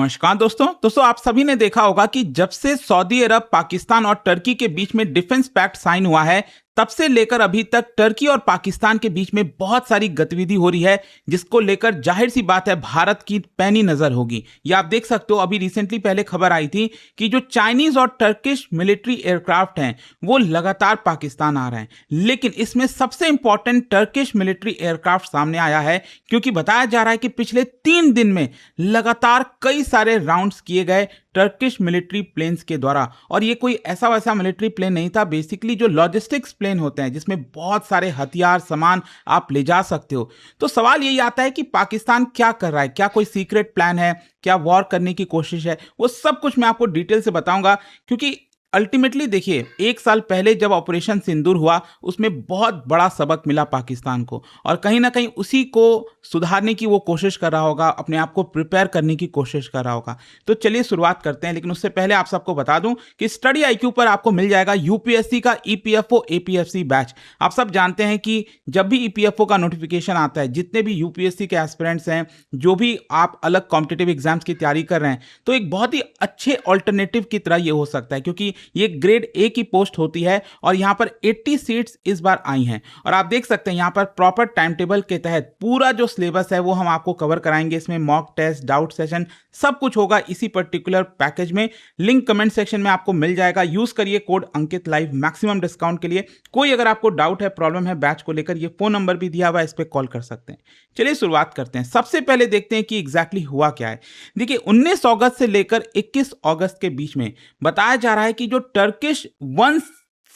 नमस्कार दोस्तों आप सभी ने देखा होगा कि जब से सऊदी अरब, पाकिस्तान और टर्की के बीच में डिफेंस पैक्ट साइन हुआ है, तब से लेकर अभी तक टर्की और पाकिस्तान के बीच में बहुत सारी गतिविधि हो रही है, जिसको लेकर जाहिर सी बात है भारत की पैनी नजर होगी। ये आप देख सकते हो, अभी रिसेंटली पहले खबर आई थी कि जो चाइनीज और टर्किश मिलिट्री एयरक्राफ्ट हैं वो लगातार पाकिस्तान आ रहे हैं। लेकिन इसमें सबसे इंपॉर्टेंट टर्किश मिलिट्री एयरक्राफ्ट सामने आया है, क्योंकि बताया जा रहा है कि पिछले 3 दिन में लगातार कई सारे राउंड्स किए गए टर्किश मिलिट्री प्लेन्स के द्वारा। और ये कोई ऐसा वैसा मिलिट्री प्लेन नहीं था, बेसिकली जो लॉजिस्टिक्स प्लेन होते हैं जिसमें बहुत सारे हथियार सामान आप ले जा सकते हो। तो सवाल यही आता है कि पाकिस्तान क्या कर रहा है, क्या कोई सीक्रेट प्लान है, क्या वॉर करने की कोशिश है? वो सब कुछ मैं आपको डिटेल से बताऊंगा, क्योंकि अल्टीमेटली देखिए, 1 साल पहले जब ऑपरेशन सिंदूर हुआ उसमें बहुत बड़ा सबक मिला पाकिस्तान को, और कहीं ना कहीं उसी को सुधारने की वो कोशिश कर रहा होगा, अपने आप को प्रिपेयर करने की कोशिश कर रहा होगा। तो चलिए शुरुआत करते हैं, लेकिन उससे पहले आप सबको बता दूं कि स्टडी आईक्यू पर आपको मिल जाएगा यूपीएससी का ईपीएफओ एपीएफसी बैच। आप सब जानते हैं कि जब भी ईपीएफओ का नोटिफिकेशन आता है, जितने भी यूपीएससी के एस्पिरेंट्स हैं, जो भी आप अलग कॉम्पिटिटिव एग्जाम्स की तैयारी कर रहे हैं, तो एक बहुत ही अच्छे ऑल्टरनेटिव की तरह ये हो सकता है, क्योंकि ये ग्रेड ए की पोस्ट होती है और यहां पर 80 सीट्स इस बार आई हैं। और आप देख सकते हैं यहां पर प्रॉपर टाइम टेबल के तहत पूरा जो सिलेबस है वो हम आपको कवर कराएंगे। इसमें मॉक टेस्ट, डाउट सेशन, सब कुछ होगा इसी पर्टिकुलर पैकेज में। लिंक कमेंट सेक्शन में आपको मिल जाएगा। यूज करिए कोड अंकित लाइव मैक्सिमम डिस्काउंट के लिए। कोई अगर आपको डाउट है, प्रॉब्लम है बैच को लेकर, ये फोन नंबर भी दिया हुआ है, इस पर कॉल कर सकते हैं। चलिए शुरुआत करते हैं। सबसे पहले देखते हैं कि एग्जैक्टली हुआ क्या है। देखिए, 19 अगस्त से लेकर 21 अगस्त के बीच में बताया जा रहा है कि जो टर्किश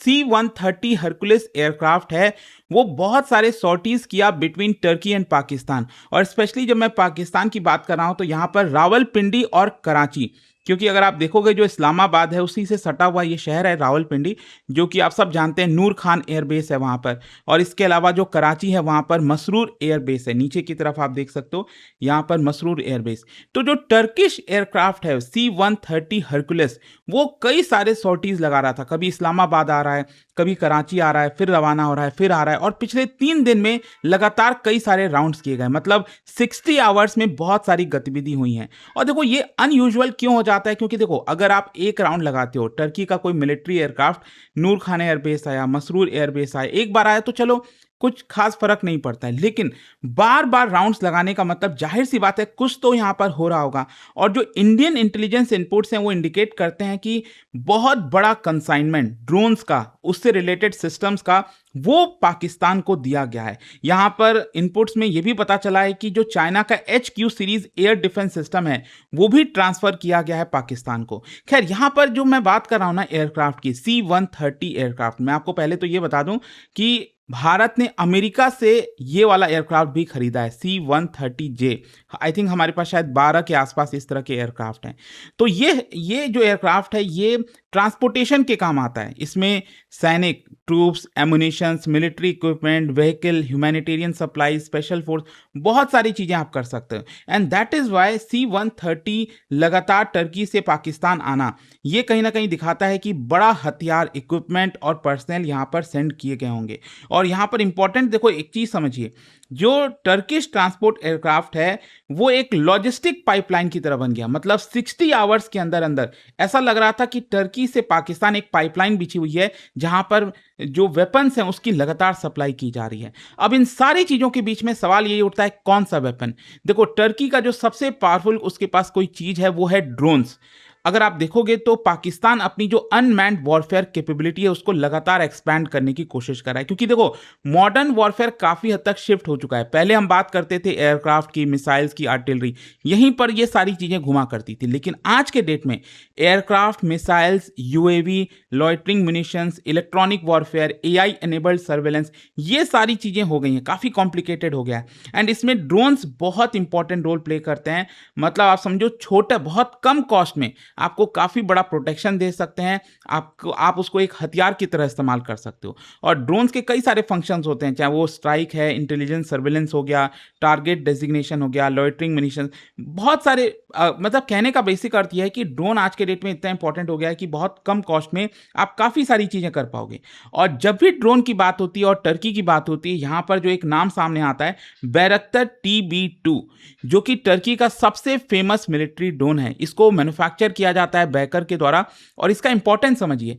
C-130 हरकुलिस एयरक्राफ्ट है वो बहुत सारे सॉर्टीज किया बिटवीन टर्की एंड पाकिस्तान। और स्पेशली जब मैं पाकिस्तान की बात कर रहा हूं तो यहां पर रावलपिंडी और कराची, क्योंकि अगर आप देखोगे जो इस्लामाबाद है उसी से सटा हुआ ये शहर है रावलपिंडी, जो कि आप सब जानते हैं नूर खान एयरबेस है वहां पर। और इसके अलावा जो कराची है वहां पर मसरूर एयरबेस है, नीचे की तरफ आप देख सकते हो यहां पर मसरूर एयरबेस। तो जो टर्किश एयरक्राफ्ट है C-130 हरकुलिस, वो कई सारे सॉर्टीज लगा रहा था। कभी इस्लामाबाद आ रहा है, कभी कराची आ रहा है, फिर रवाना हो रहा है, फिर आ रहा है। और पिछले 3 दिन में लगातार कई सारे राउंड्स किए गए, मतलब 60 आवर्स में बहुत सारी गतिविधि हुई है। और देखो ये अनयूजुअल क्यों हो जाता है, क्योंकि देखो अगर आप एक राउंड लगाते हो, टर्की का कोई मिलिट्री एयरक्राफ्ट नूर खान एयरबेस आया, मसरूर एयरबेस आया, एक बार आया तो चलो कुछ खास फर्क नहीं पड़ता है, लेकिन बार बार राउंड्स लगाने का मतलब जाहिर सी बात है कुछ तो यहां पर हो रहा होगा। और जो इंडियन इंटेलिजेंस इनपुट्स हैं वो इंडिकेट करते हैं कि बहुत बड़ा कंसाइनमेंट ड्रोन्स का, उससे रिलेटेड सिस्टम्स का, वो पाकिस्तान को दिया गया है। यहां पर इनपुट्स में यह भी पता चला है कि जो चाइना का HQ series air defence system है वो भी ट्रांसफर किया गया है पाकिस्तान को। खैर, यहां पर जो मैं बात कर रहा हूं ना एयरक्राफ्ट की, C-130 एयरक्राफ्ट, मैं आपको पहले तो ये बता दूं कि भारत ने अमेरिका से ये वाला एयरक्राफ्ट भी खरीदा है, C-130J। आई थिंक हमारे पास शायद 12 के आसपास इस तरह के एयरक्राफ्ट हैं। तो ये जो एयरक्राफ्ट है ये ट्रांसपोर्टेशन के काम आता है। इसमें सैनिक, troops, ammunitions, military equipment, vehicle, humanitarian supply, special force, बहुत सारी चीजें आप कर सकते हो। And that is why C-130 लगातार टर्की से पाकिस्तान आना, ये कहीं ना कहीं दिखाता है कि बड़ा हथियार, इक्विपमेंट और पर्सनल यहां पर सेंड किए गए होंगे। और यहां पर इंपॉर्टेंट देखो एक चीज समझिए, जो टर्किश ट्रांसपोर्ट एयरक्राफ्ट है वो एक लॉजिस्टिक पाइपलाइन की तरह बन गया। मतलब 60 आवर्स के अंदर अंदर ऐसा लग रहा था कि टर्की से पाकिस्तान एक पाइपलाइन बिछी हुई है जहां पर जो वेपन्स हैं उसकी लगातार सप्लाई की जा रही है। अब इन सारी चीजों के बीच में सवाल यही उठता है कौन सा वेपन। देखो, टर्की का जो सबसे पावरफुल उसके पास कोई चीज है वो है ड्रोन्स। अगर आप देखोगे तो पाकिस्तान अपनी जो अनमैन्ड वॉरफेयर कैपेबिलिटी है उसको लगातार एक्सपैंड करने की कोशिश कर रहा है, क्योंकि देखो मॉडर्न वॉरफेयर काफी हद तक शिफ्ट हो चुका है। पहले हम बात करते थे एयरक्राफ्ट की, मिसाइल्स की, आर्टिलरी, यहीं पर ये सारी चीजें घुमा करती थी। लेकिन आज के डेट में aircraft, missiles, UAV, loitering munitions, electronic warfare, AI enabled surveillance, ये सारी चीजें हो गई हैं, काफी कॉम्प्लिकेटेड हो गया है। एंड इसमें ड्रोन्स बहुत इंपॉर्टेंट रोल प्ले करते हैं। मतलब आप समझो छोटा, बहुत कम कॉस्ट में आपको काफ़ी बड़ा प्रोटेक्शन दे सकते हैं। आप उसको एक हथियार की तरह इस्तेमाल कर सकते हो। और ड्रोन्स के कई सारे फंक्शंस होते हैं, चाहे वो स्ट्राइक है, इंटेलिजेंस सर्विलेंस हो गया, टारगेट डेजिग्नेशन हो गया, लॉइटरिंग मिनिशन, बहुत सारे मतलब कहने का बेसिक अर्थ यह है कि ड्रोन आज के डेट में इतना इंपॉर्टेंट हो गया है कि बहुत कम कॉस्ट में आप काफ़ी सारी चीज़ें कर पाओगे। और जब भी ड्रोन की बात होती है और टर्की की बात होती है, यहाँ पर जो एक नाम सामने आता है, बैरक्तर TB2, जो कि टर्की का सबसे फेमस मिलिट्री ड्रोन है। इसको मैन्युफैक्चर किया जाता है बैकर के द्वारा। और इसका इंपॉर्टेंस समझिए,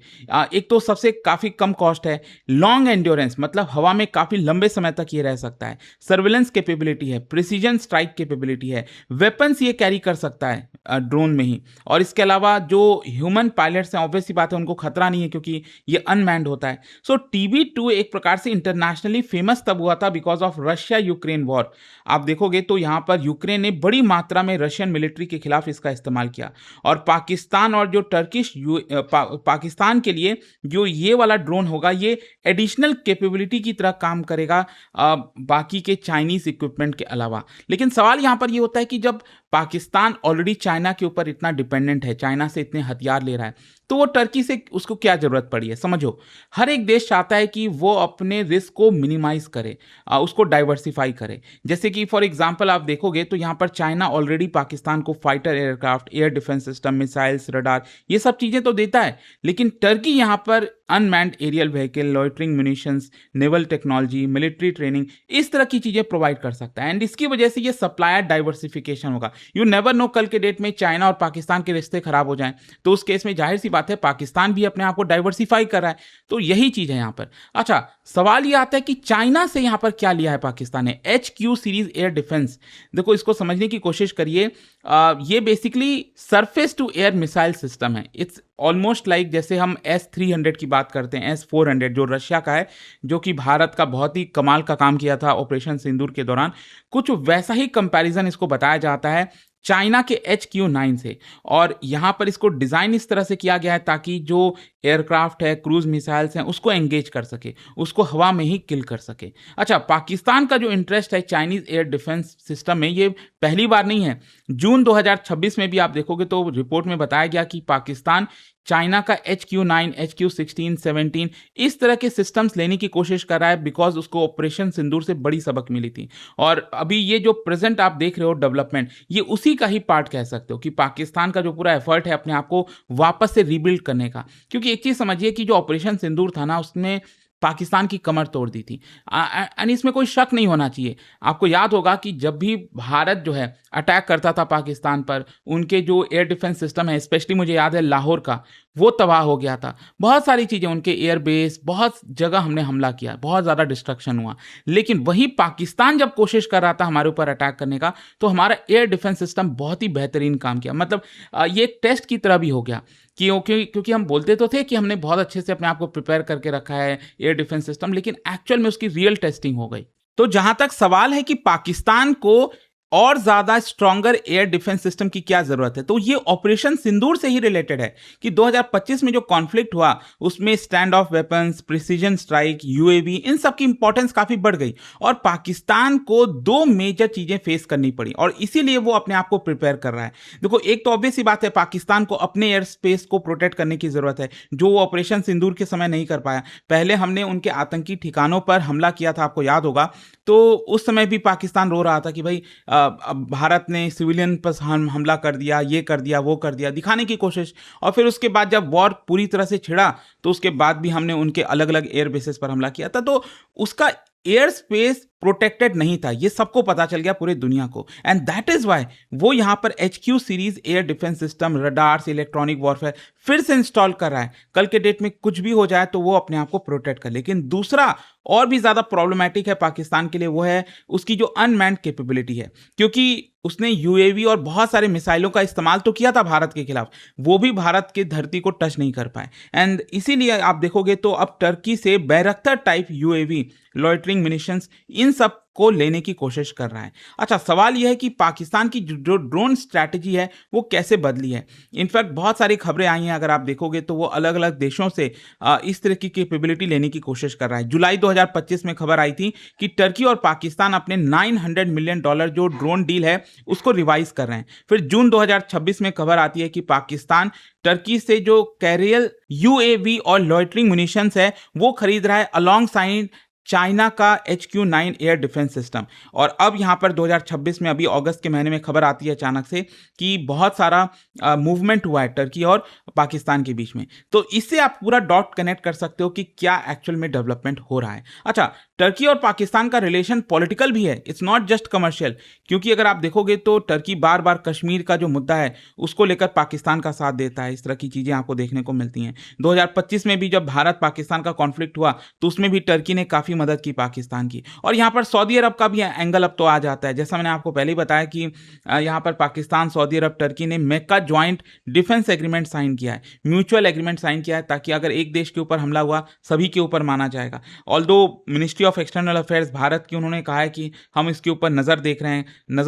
एक तो सबसे काफ़ी कम कॉस्ट है, लॉन्ग एंड्योरेंस मतलब हवा में काफ़ी लंबे समय तक ये रह सकता है, सर्विलेंस कैपेबिलिटी है, प्रिसीजन स्ट्राइक कैपेबिलिटी है, वेपन्स ये कैरी कर सकता है ड्रोन में ही। और इसके अलावा जो ह्यूमन पायलट्स हैं, ऑब्वियस सी बात है, उनको खतरा नहीं है क्योंकि ये अनमैन्ड होता है। सो TB2 एक प्रकार से इंटरनेशनली फेमस तब हुआ था because of Russia Ukraine war. आप देखोगे तो यहाँ पर यूक्रेन ने बड़ी मात्रा में रशियन मिलिट्री के खिलाफ इसका इस्तेमाल किया। और पाकिस्तान और जो टर्किश पाकिस्तान के लिए जो ये वाला ड्रोन होगा, ये एडिशनल कैपेबिलिटी की तरह काम करेगा बाकी के चाइनीज इक्विपमेंट के अलावा। लेकिन सवाल यहाँ पर ये होता है कि जब पाकिस्तान ऑलरेडी चाइना के ऊपर इतना डिपेंडेंट है, चाइना से इतने हथियार ले रहा है, तो वो टर्की से उसको क्या जरूरत पड़ी है? समझो, हर एक देश चाहता है कि वो अपने रिस्क को मिनिमाइज करे, उसको डाइवर्सिफाई करे। जैसे कि फॉर एग्जांपल आप देखोगे तो यहाँ पर चाइना ऑलरेडी पाकिस्तान को fighter aircraft, air defence system, missiles, radar, ये सब चीजें तो देता है। लेकिन टर्की यहाँ पर unmanned aerial vehicle, loitering munitions, naval technology, military training, इस तरह की चीजें प्रोवाइड कर सकता है। एंड इसकी वजह से ये सप्लायर डाइवर्सिफिकेशन होगा। यू नेवर नो, कल के डेट में चाइना और पाकिस्तान के रिश्ते खराब हो जाएं, तो उस केस में जाहिर सी बात है पाकिस्तान भी अपने आप को डाइवर्सिफाई कर रहा है। तो यही चीज है यहाँ पर। अच्छा, सवाल ये आता है कि चाइना से यहाँ पर क्या लिया है पाकिस्तान ने? HQ series air defence. देखो, इसको समझने की कोशिश करिए। ये basically surface to air missile system है। इट्स ऑलमोस्ट लाइक जैसे हम S-300 की बात करते हैं, S-400 जो रशिया का है, जो कि भारत का बहुत ही कमाल का काम किया था ऑपरेशन सिंदूर के दौरान, कुछ वैसा ही कंपैरिजन इसको बताया जाता है चाइना के HQ-9 से। और यहाँ पर इसको डिज़ाइन इस तरह से किया गया है ताकि जो एयरक्राफ्ट है, क्रूज मिसाइल्स हैं, उसको एंगेज कर सके, उसको हवा में ही किल कर सके। अच्छा, पाकिस्तान का जो इंटरेस्ट है चाइनीज एयर डिफेंस सिस्टम में, ये पहली बार नहीं है। जून 2026 में भी आप देखोगे तो रिपोर्ट में बताया गया कि पाकिस्तान चाइना का HQ-9, HQ-16, 17 इस तरह के सिस्टम्स लेने की कोशिश कर रहा है बिकॉज उसको ऑपरेशन सिंदूर से बड़ी सबक मिली थी। और अभी ये जो प्रेजेंट आप देख रहे हो डेवलपमेंट, ये उसी का ही पार्ट कह सकते हो कि पाकिस्तान का जो पूरा एफर्ट है अपने आप को वापस से रीबिल्ड करने का। क्योंकि एक चीज समझिए कि जो ऑपरेशन सिंदूर था ना, उसने पाकिस्तान की कमर तोड़ दी थी। एंड इसमें कोई शक नहीं होना चाहिए। आपको याद होगा कि जब भी भारत जो है अटैक करता था पाकिस्तान पर, उनके जो एयर डिफेंस सिस्टम है, स्पेशली मुझे याद है लाहौर का, वो तबाह हो गया था। बहुत सारी चीज़ें, उनके एयरबेस, बहुत जगह हमने हमला किया, बहुत ज़्यादा डिस्ट्रक्शन हुआ। लेकिन वही पाकिस्तान जब कोशिश कर रहा था हमारे ऊपर अटैक करने का, तो हमारा एयर डिफेंस सिस्टम बहुत ही बेहतरीन काम किया। मतलब ये एक टेस्ट की तरह भी हो गया क्योंकि हम बोलते तो थे कि हमने बहुत अच्छे से अपने आप को प्रिपेयर करके रखा है एयर डिफेंस सिस्टम, लेकिन एक्चुअल में उसकी रियल टेस्टिंग हो गई। तो जहां तक सवाल है कि पाकिस्तान को और ज्यादा स्ट्रॉन्गर एयर डिफेंस सिस्टम की क्या जरूरत है, तो ये ऑपरेशन सिंदूर से ही रिलेटेड है कि 2025 में जो कॉन्फ्लिक्ट हुआ उसमें stand of weapons, precision strike, UAV, इन सब की इंपॉर्टेंस काफी बढ़ गई और पाकिस्तान को दो मेजर चीजें फेस करनी पड़ी और इसीलिए वो अपने आप को प्रिपेयर कर रहा है। देखो, एक तो ऑब्वियस सी बात है, पाकिस्तान को अपने एयर स्पेस को प्रोटेक्ट करने की जरूरत है, जो वो ऑपरेशन सिंदूर के समय नहीं कर पाया। पहले हमने उनके आतंकी ठिकानों पर हमला किया था, आपको याद होगा, तो उस समय भी पाकिस्तान रो रहा था कि भाई अब भारत ने सिविलियन पर हमला कर दिया, ये कर दिया, वो कर दिया, दिखाने की कोशिश। और फिर उसके बाद जब वॉर पूरी तरह से छिड़ा तो उसके बाद भी हमने उनके अलग अलग एयर बेसेस पर हमला किया था। तो उसका एयर स्पेस प्रोटेक्टेड नहीं था, ये सबको पता चल गया, पूरे दुनिया को। एंड दैट इज वाई वो यहां पर HQ series air defence system, radars, electronic warfare फिर से इंस्टॉल कर रहा है। कल के डेट में कुछ भी हो जाए तो वो अपने आप को प्रोटेक्ट कर। लेकिन दूसरा और भी ज्यादा प्रॉब्लमैटिक है पाकिस्तान के लिए, वो है उसकी जो अनमैन्ड कैपेबिलिटी है, क्योंकि उसने UAV और बहुत सारे मिसाइलों का इस्तेमाल तो किया था भारत के खिलाफ, वो भी भारत की धरती को टच नहीं कर पाए। एंड इसीलिए आप देखोगे तो अब टर्की से बैरक्तर टाइप UAV, लॉइटरिंग मिनिशंस, इन सब को लेने की कोशिश कर रहा है। अच्छा, सवाल यह है कि पाकिस्तान की जो ड्रोन स्ट्रैटेजी है वो कैसे बदली है। इनफैक्ट बहुत सारी खबरें आई हैं, अगर आप देखोगे तो वो अलग अलग देशों से इस तरह की कैपेबिलिटी लेने की कोशिश कर रहा है। जुलाई 2025 में खबर आई थी कि टर्की और पाकिस्तान अपने $900 मिलियन जो ड्रोन डील है उसको रिवाइज कर रहे हैं। फिर जून 2026 में खबर आती है कि पाकिस्तान टर्की से जो कैरियल यूएवी और लॉइटरिंग मुनिशंस है वो खरीद रहा है अलॉन्ग साइड चाइना का HQ-9 एयर डिफेंस सिस्टम। और अब यहां पर 2026 में अभी अगस्त के महीने में खबर आती है अचानक से कि बहुत सारा मूवमेंट हुआ है टर्की और पाकिस्तान के बीच में। तो इससे आप पूरा डॉट कनेक्ट कर सकते हो कि क्या एक्चुअल में डेवलपमेंट हो रहा है। अच्छा, टर्की और पाकिस्तान का रिलेशन पॉलिटिकल भी है, इट्स नॉट जस्ट कमर्शियल, क्योंकि अगर आप देखोगे तो टर्की बार बार कश्मीर का जो मुद्दा है उसको लेकर पाकिस्तान का साथ देता है। इस तरह की चीजें आपको देखने को मिलती हैं। 2025 में भी जब भारत पाकिस्तान का कॉन्फ्लिक्ट हुआ तो उसमें भी टर्की ने काफी मदद की पाकिस्तान की। और यहाँ पर सऊदी अरब का भी एंगल अब तो आ जाता है। जैसा मैंने आपको पहले ही बताया कि यहाँ पर पाकिस्तान, सऊदी अरब, टर्की ने मेक्का ज्वाइंट डिफेंस एग्रीमेंट साइन किया है, म्यूचुअल एग्रीमेंट साइन किया है, ताकि अगर एक देश के ऊपर हमला हुआ सभी के ऊपर माना जाएगा। Although ministry of external affairs Bharat की, उन्होंने कहा है कि हम इसके ऊपर नजर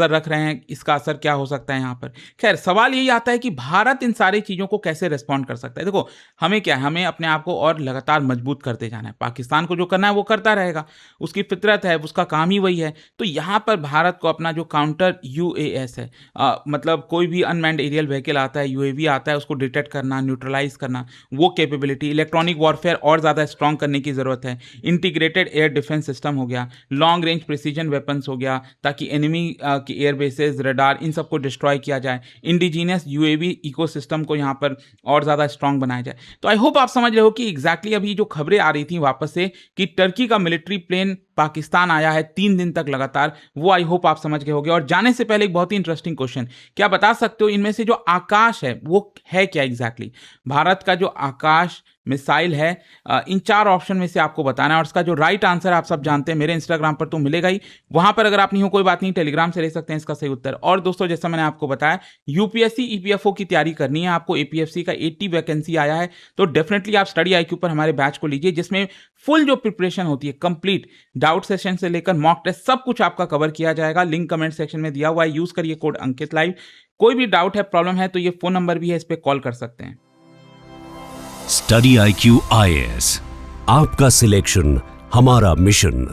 रख रहे हैं, इसका असर क्या हो सकता है यहाँ पर। खैर, सवाल यही आता है कि भारत इन सारी चीजों को कैसे रिस्पॉन्ड कर सकता है। देखो, हमें क्या है, हमें अपने आप को और लगातार मजबूत करते जाना है। पाकिस्तान को जो करना है वो करता रहेगा, उसकी फितरत है, उसका काम ही वही है। तो यहां पर भारत को अपना जो काउंटर UAS है, मतलब कोई भी अनमैन्ड एरियल व्हीकल आता है, UAV आता है, उसको डिटेक्ट करना, न्यूट्रलाइज करना, वो कैपेबिलिटी, इलेक्ट्रॉनिक वॉरफेयर और ज्यादा स्ट्रॉन्ग करने की जरूरत है। इंटीग्रेटेड एयर डिफेंस सिस्टम हो गया, लॉन्ग रेंज प्रिसीजन वेपन्स हो गया, ताकि एनिमी की एयर बेसेस, रडार, इन सबको डिस्ट्रॉय किया जाए। इंडिजीनियस UAV इकोसिस्टम को यहाँ पर और ज्यादा स्ट्रॉन्ग बनाया जाए। तो आई होप आप समझ रहे हो कि एग्जैक्टली अभी जो खबरें आ रही थी वापस से कि टर्की का मिलिट्री प्लेन पाकिस्तान आया है 3 दिन तक लगातार, वो आई होप आप समझ गए होंगे। और जाने से पहले एक बहुत ही इंटरेस्टिंग क्वेश्चन, क्या बता सकते हो इनमें से जो आकाश है वो है क्या एग्जैक्टली? भारत का जो आकाश मिसाइल है, इन 4 ऑप्शन में से आपको बताना है। और इसका जो राइट आंसर आप सब जानते हैं, मेरे इंस्टाग्राम पर तो मिलेगा ही, वहां पर अगर आप नहीं हो कोई बात नहीं, टेलीग्राम से ले सकते हैं इसका सही उत्तर। और दोस्तों, जैसा मैंने आपको बताया, UPSC EPFO की तैयारी करनी है आपको, APFC का 80 वैकेंसी आया है, तो डेफिनेटली आप स्टडी IQ पर हमारे बैच को लीजिए, जिसमें फुल जो प्रिपरेशन होती है, कंप्लीट डाउट सेशन से लेकर मॉक टेस्ट सब कुछ आपका कवर किया जाएगा। लिंक कमेंट सेक्शन में दिया हुआ है, यूज करिए कोड अंकित लाइव। कोई भी डाउट है, प्रॉब्लम है, तो ये फोन नंबर भी है, इस पर कॉल कर सकते हैं। स्टडी IQ IAS, आपका सिलेक्शन हमारा मिशन।